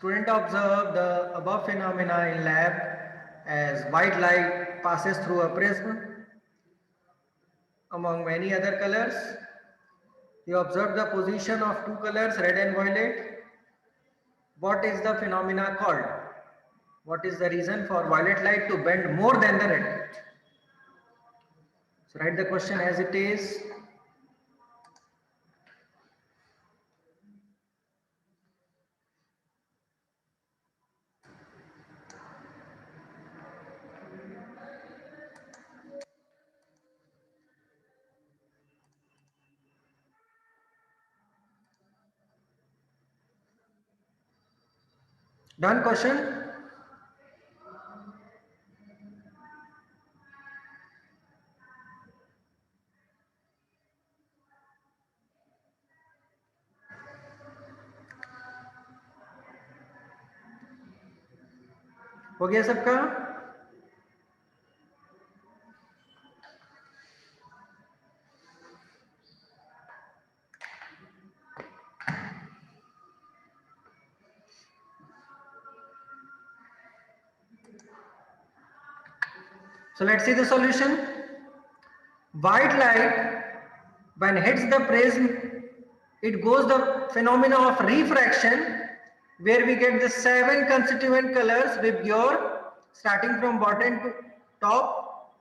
Student observe the above phenomena in lab as white light passes through a prism among many other colors. You observe the position of two colors, red and violet. What is the phenomena called? What is the reason for violet light to bend more than the red light? So write the question as it is. Done question? हो गया सबका? So let's see the solution. White light, when hits the prism, it goes the phenomena of refraction, where we get the 7 constituent colors with your starting from bottom to top,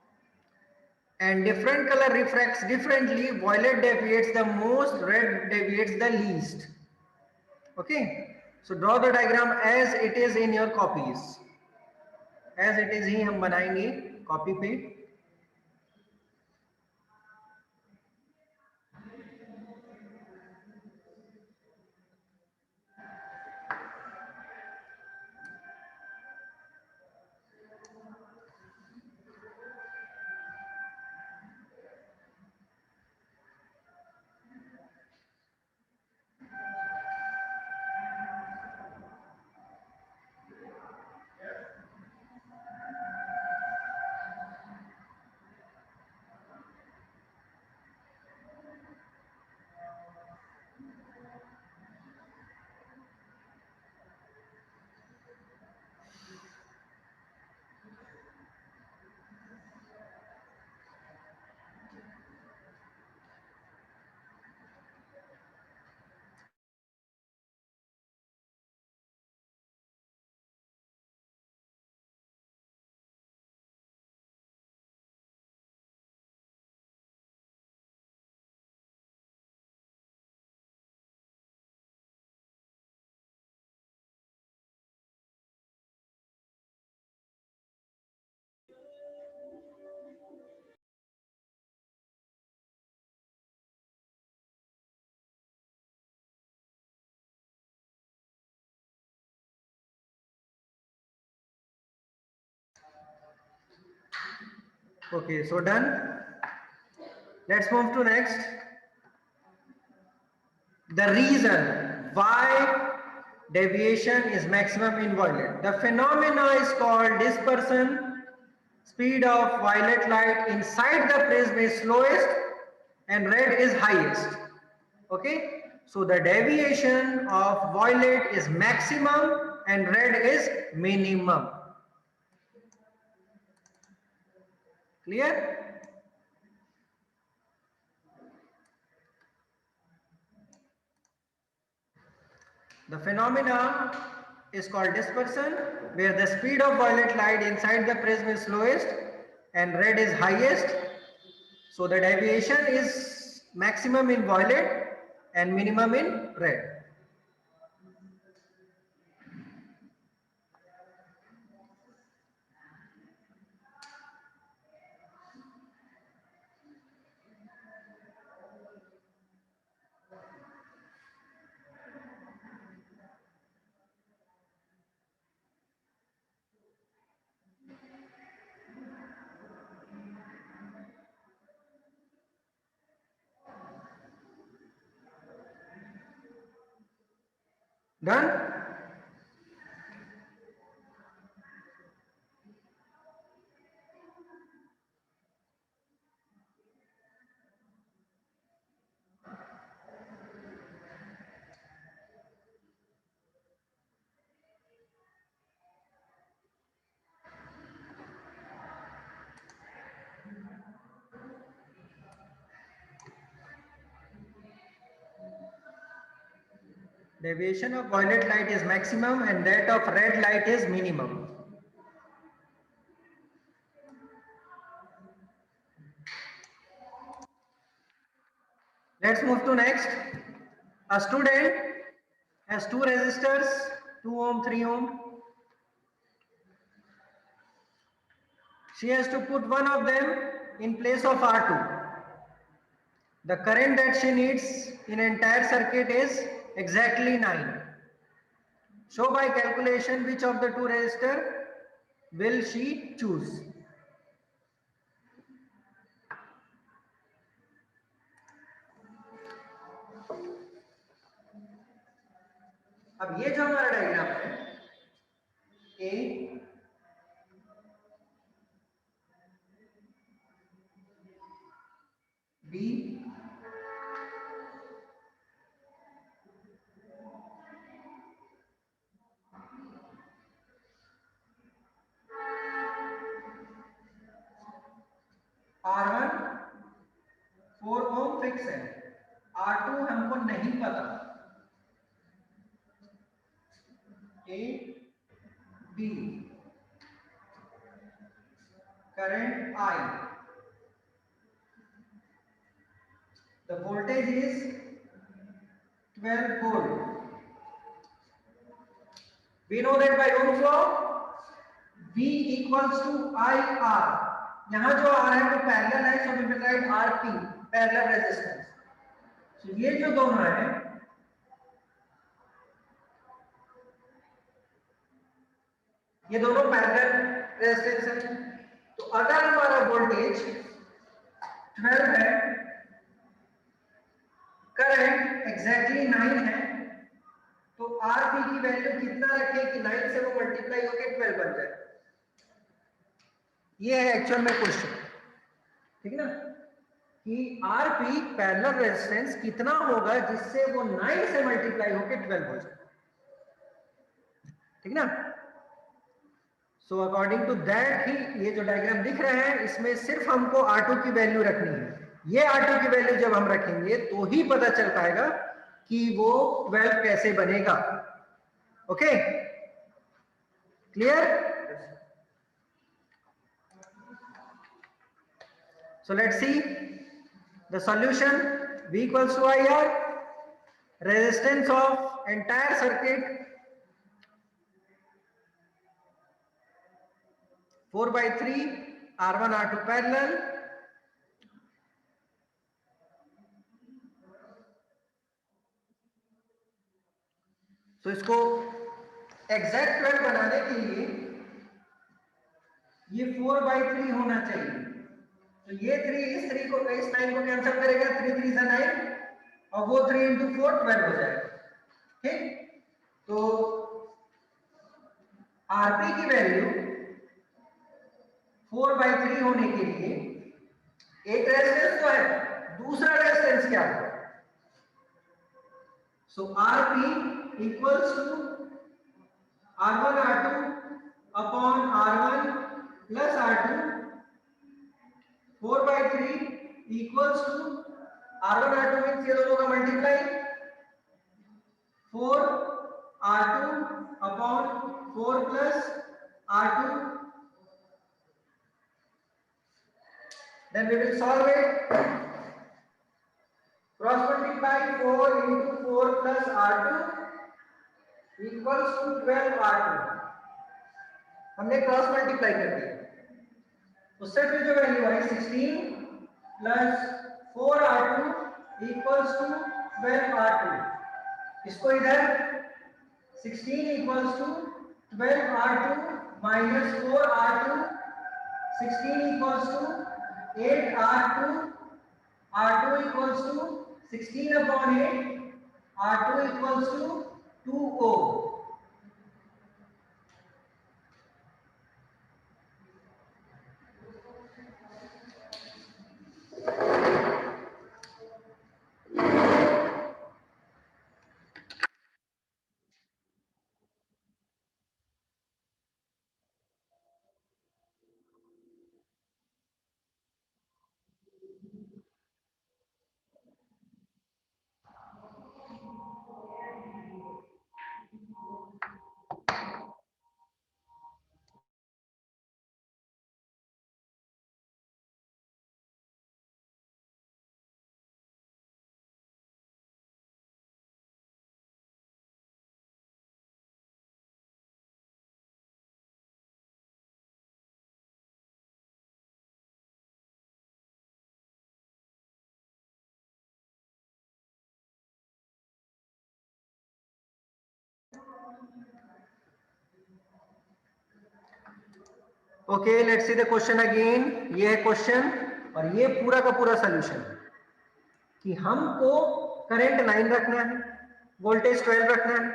and different color refracts differently. Violet deviates the most, red deviates the least. Okay, so draw the diagram as it is in your copies. As it is ही हम बनाएंगे copy पे. Okay, so done. Let's move to next. The reason why deviation is maximum in violet. The phenomena is called dispersion. Speed of violet light inside the prism is slowest and red is highest. Okay, so the deviation of violet is maximum and red is minimum. Clear? The phenomena is called dispersion, where the speed of violet light inside the prism is slowest and red is highest. So the deviation is maximum in violet and minimum in red. Done? deviation of violet light is maximum and that of red light is minimum. Let's move to next. A student has two resistors, 2 ohm, 3 ohm. She has to put one of them in place of R2. The current that she needs in entire circuit is exactly 9. Show by calculation which of the two resistor will she choose. अब ये जो हमारा diagram है, A B R1 4 Om fix है, R2 हमको नहीं पता, A B current I, the voltage is 12 volt. We know that by Ohm's law V equals to IR. यहाँ जो R है वो पैरेलल है, so we will write RP, parallel resistance. So ये जो दोनों है, ये दोनों पैरेलल रेजिस्टेंस है. तो अगर हमारा वोल्टेज 12 है, करंट एग्जैक्टली 9 है, तो आरपी की वैल्यू कितना रखें कि 9 से वो मल्टीप्लाई होकर 12 बन जाए. ये है एक्चुअल में क्वेश्चन, ठीक है ना, कि आरपी पैरेलल रेजिस्टेंस कितना होगा जिससे वो 9 से मल्टीप्लाई होकर 12 हो जाए, ठीक ना. सो अकॉर्डिंग टू दैट ही ये जो डायग्राम दिख रहा है, इसमें सिर्फ हमको R2 की वैल्यू रखनी है. ये R2 की वैल्यू जब हम रखेंगे तो ही पता चल पाएगा कि वो 12 कैसे बनेगा. Okay, clear? So let's see the solution. V equals to IR, resistance of entire circuit 4/3, R1 R2 parallel. तो इसको एग्जैक्ट 12 बनाने के लिए ये 4/3 होना चाहिए. तो ये 3 इस 3 को इस 9 को कैंसिल करेगा, 3 3 जा 9 और वो 3 into 4 12 हो जाएगा. ठीक, तो आरपी की वैल्यू 4/3 होने के लिए एक रेजिस्टेंस तो है, दूसरा रेजिस्टेंस क्या है? So RP equals to R1 R2 upon R1 plus R2, 4/3 equals to R1 R2 means ये दोनों का multiply, 4 R2 upon 4 plus R2. Then we will solve it. Cross multiply 4 into 4 plus R2 equals to 12 R2. हमने cross multiply कर दिया, उससे फिर जो value आई 16 plus 4 R2 equals to 12 R2. इसको इधर 16 equals to 12 R2 minus 4 R2, 16 equals to 8 R2, R2 equals to 16 upon 8, R2 equals to 2 ohm. Okay, let's see the question again. ये है क्वेश्चन और ये पूरा का पूरा सोल्यूशन कि हमको करंट 9 रखना है, वोल्टेज 12 रखना है,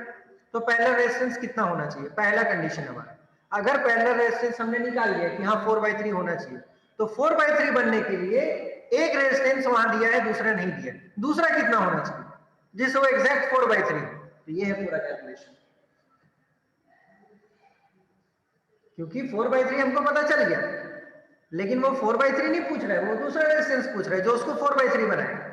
तो पैरेलल रेजिस्टेंस कितना होना चाहिए? पहला कंडीशन हमारा, अगर पैरेलल रेजिस्टेंस हमने निकाल लिया कि हाँ 4/3 होना चाहिए, तो 4/3 बनने के लिए एक रेजिस्टेंस वहां दिया है, दूसरा नहीं दिया, दूसरा कितना होना चाहिए जिससे वो एग्जैक्ट 4/3। तो ये है पूरा कैलकुलेशन, क्योंकि 4/3 हमको पता चल गया, लेकिन वो 4/3 नहीं पूछ रहा है, वो दूसरा रेजिस्टेंस पूछ रहा है जो उसको 4/3 बनाएगा।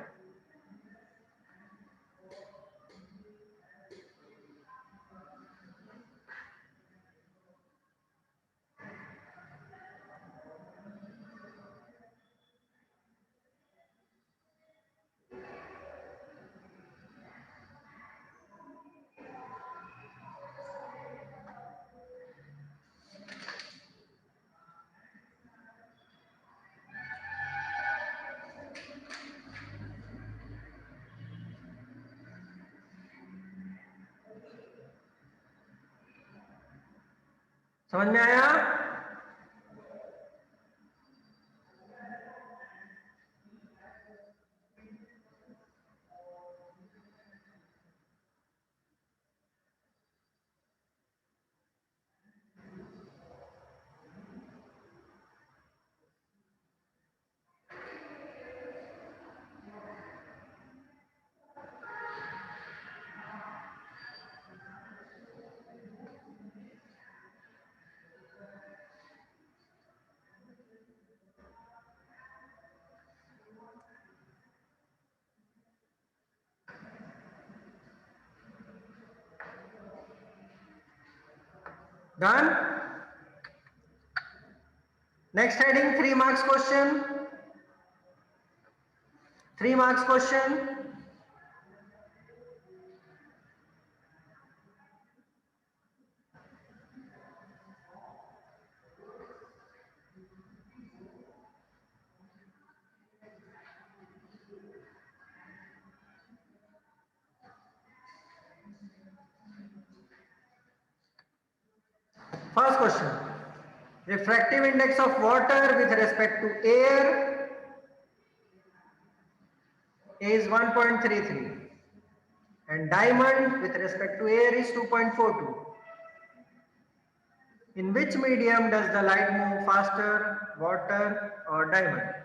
समझ में आया? Done. Next heading 3 marks question. 3 marks question. First question, refractive index of water with respect to air is 1.33 and diamond with respect to air is 2.42. In which medium does the light move faster, water or diamond?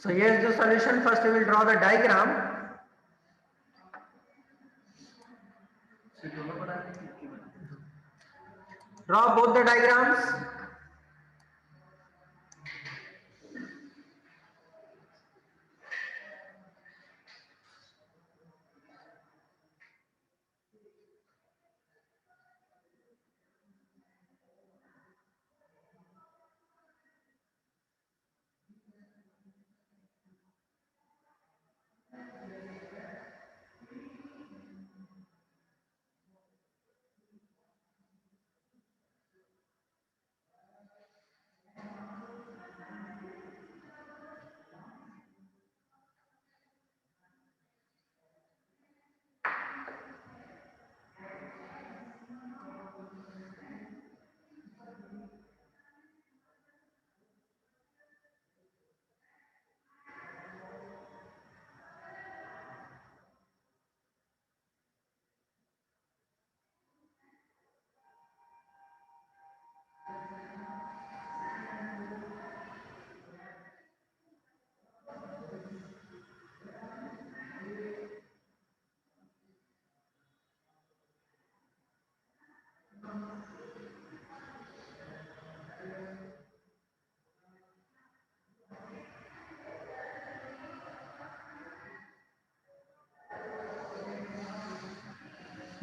So here's the solution. First we will draw the diagram. Draw both the diagrams.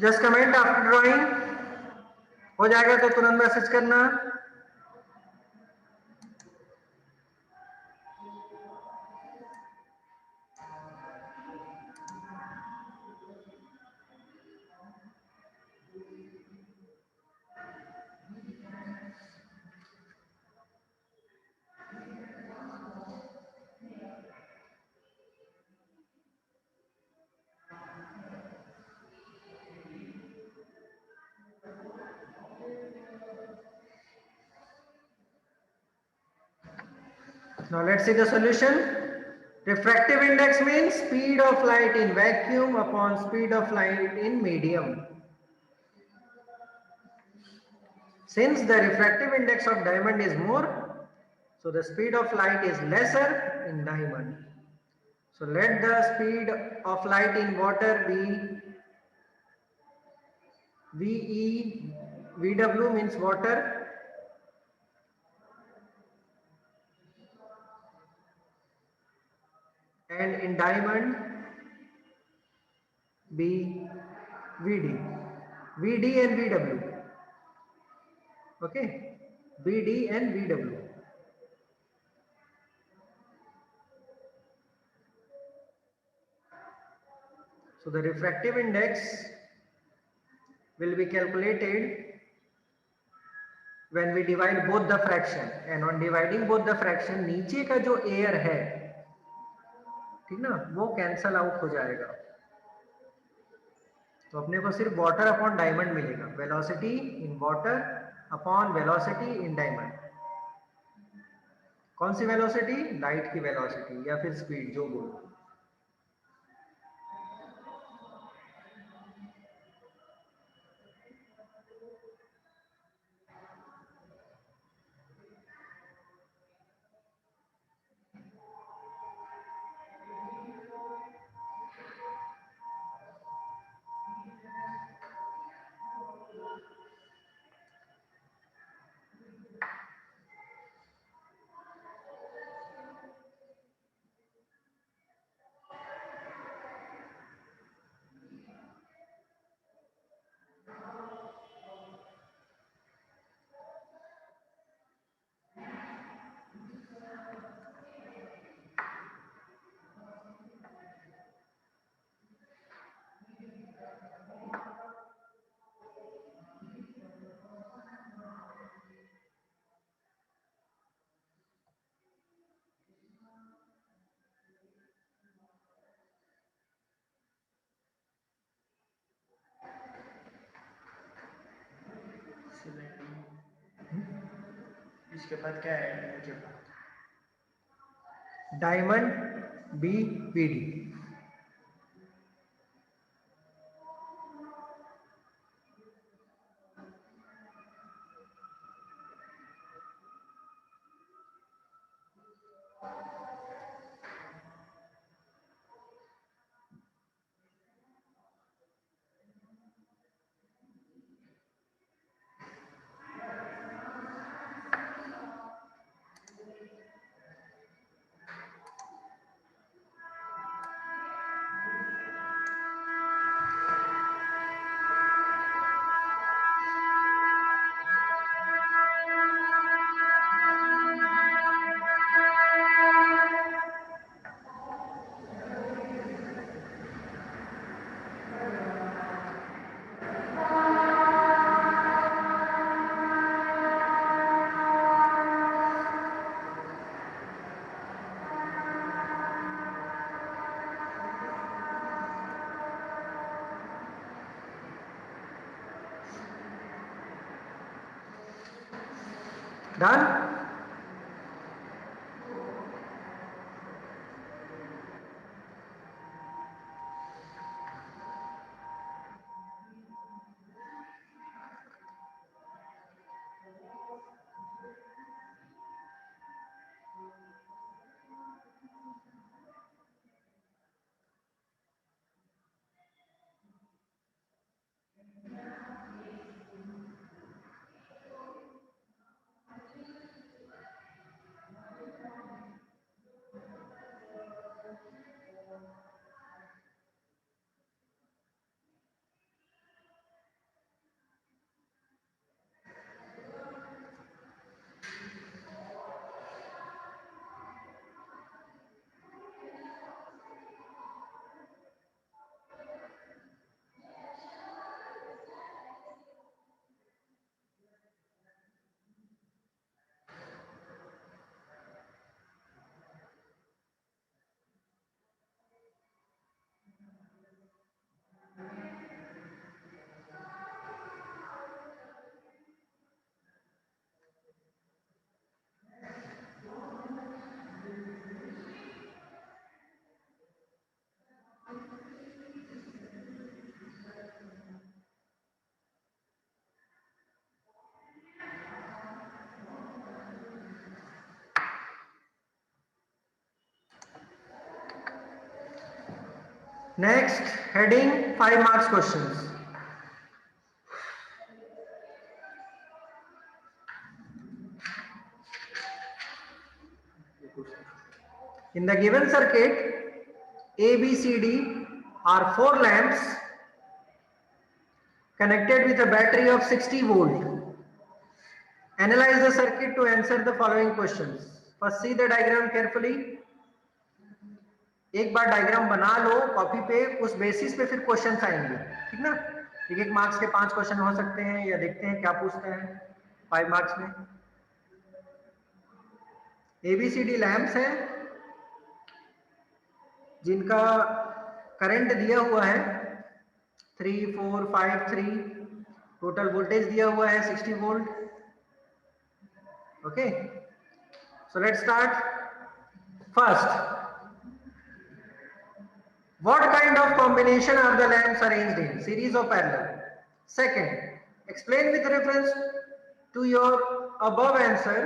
Just comment after drawing, हो जाएगा तो तुरंत message करना। Now let's see the solution. Refractive index means speed of light in vacuum upon speed of light in medium. Since the refractive index of diamond is more, so the speed of light is lesser in diamond. So let the speed of light in water be VE, VW means water, and in diamond be VD. VD and VW. Okay, VD and VW. So the refractive index will be calculated when we divide both the fraction, and on dividing both the fraction नीचे का जो air है, ठीक ना, वो cancel out हो जाएगा, तो अपने को सिर्फ वाटर अपॉन डायमंड मिलेगा, velocity in water upon velocity in diamond. कौन सी वेलोसिटी? लाइट की वेलोसिटी या फिर स्पीड, जो बोलो। इसके बाद क्या है? डायमंड बी VD. Done? Next heading, 5 marks questions. In the given circuit, A, B, C, D are 4 lamps connected with a battery of 60 volt. Analyze the circuit to answer the following questions. First, see the diagram carefully. एक बार diagram बना लो copy पे, उस basis पे फिर questions आएंगे, ठीक ना। एक एक मार्क्स के 5 क्वेश्चन हो सकते हैं, या देखते हैं क्या पूछते हैं 5 मार्क्स में। एबीसीडी लैंप्स हैं जिनका करंट दिया हुआ है 3453, टोटल वोल्टेज दिया हुआ है 60 volt. Okay, so let's start. First, what kind of combination are the lamps arranged in, series or parallel? Second, explain with reference to your above answer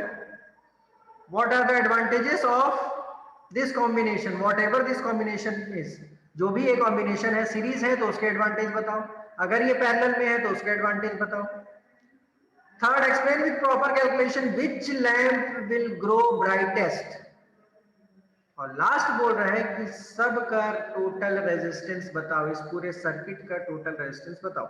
what are the advantages of this combination, whatever this combination is। जो भी ये combination है, series है तो उसके advantage बताओ, अगर ये पैरेलल में है तो उसके एडवांटेज बताओ। Third, explain with proper calculation which lamp will grow brightest. और लास्ट बोल रहा है कि सब का टोटल रेजिस्टेंस बताओ, इस पूरे सर्किट का टोटल रेजिस्टेंस बताओ।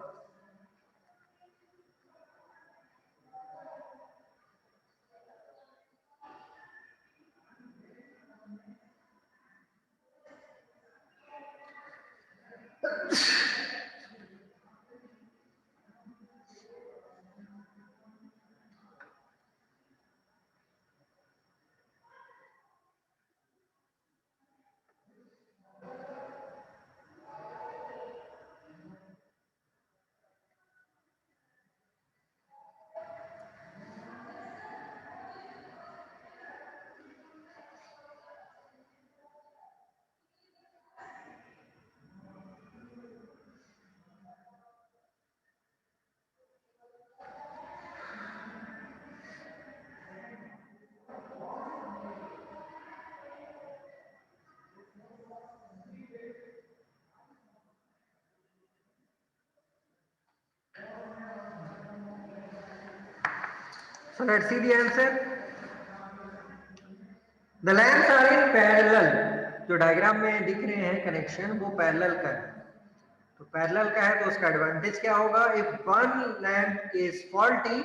So let's see the answer. The lamps are in parallel. जो डायग्राम में दिख रहे हैं कनेक्शन, वो पैरेलल का है। तो पैरेलल का है तो उसका एडवांटेज क्या होगा? If one lamp is faulty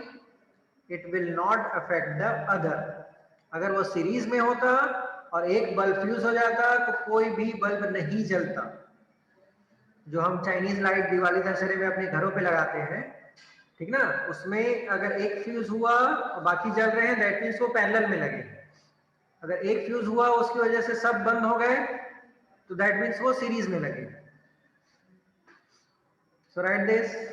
it will not affect the other. अगर वो सीरीज में होता और एक बल्ब फ्यूज हो जाता तो कोई भी बल्ब नहीं जलता। जो हम चाइनीज लाइट दिवाली दशहरे में अपने घरों पे लगाते हैं, ठीक ना, उसमें अगर एक फ्यूज हुआ और बाकी जल रहे हैं, दैट मीन्स वो पैरेलल में लगे। अगर एक फ्यूज हुआ उसकी वजह से सब बंद हो गए तो दैट मीन्स वो सीरीज में लगे। सो राइट दिस।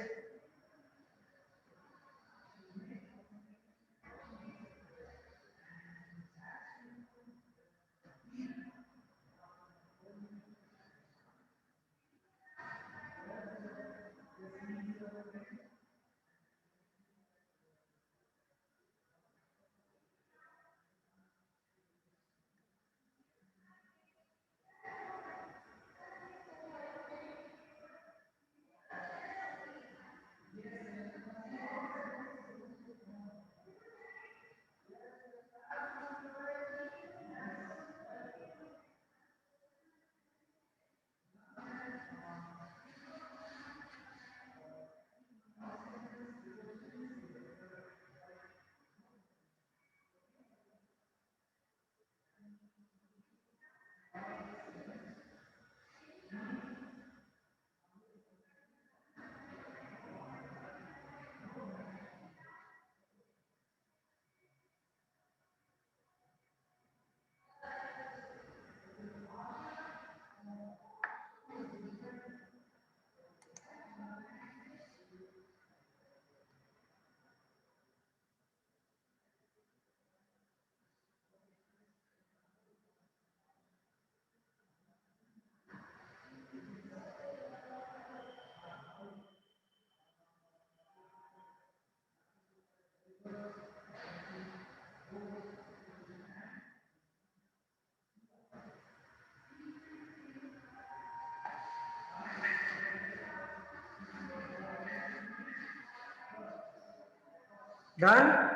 Done?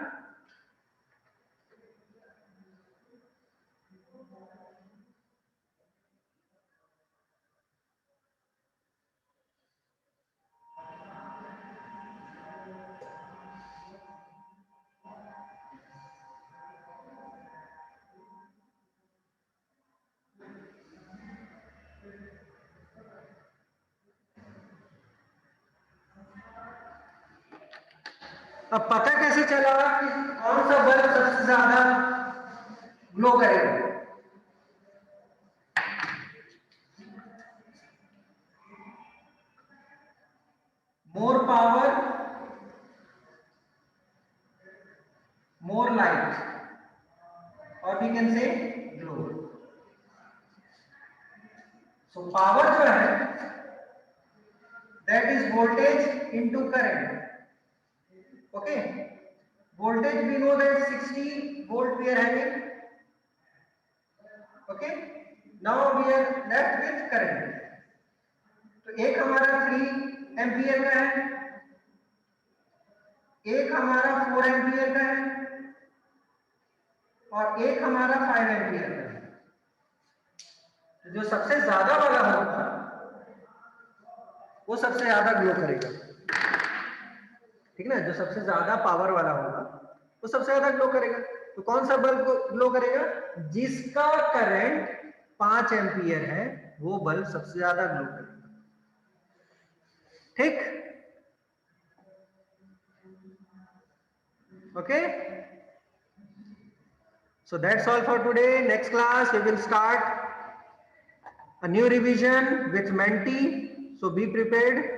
अब पता कैसे चला कि कौन सा बल्ब सबसे ज्यादा ग्लो करेगा? मोर पावर, मोर लाइट, और we can say glow. So power जो है that is voltage into current. Okay, voltage we know that 60 volt we are having. Okay, now we are left with current. तो एक हमारा 3 ampere का है, एक हमारा 4 एम्पियर का है, और एक हमारा 5 एम्पियर का है. तो जो सबसे ज्यादा वाला होगा वो सबसे ज्यादा ग्लो करेगा. ठीक ना, जो सबसे ज्यादा पावर वाला होगा वो सबसे ज्यादा ग्लो करेगा. तो कौन सा बल्ब ग्लो करेगा? जिसका करंट 5 एम्पियर है वो बल्ब सबसे ज्यादा ग्लो करेगा. ठीक? Okay, so that's all for today. Next class we will start a new revision with Menti, so be prepared.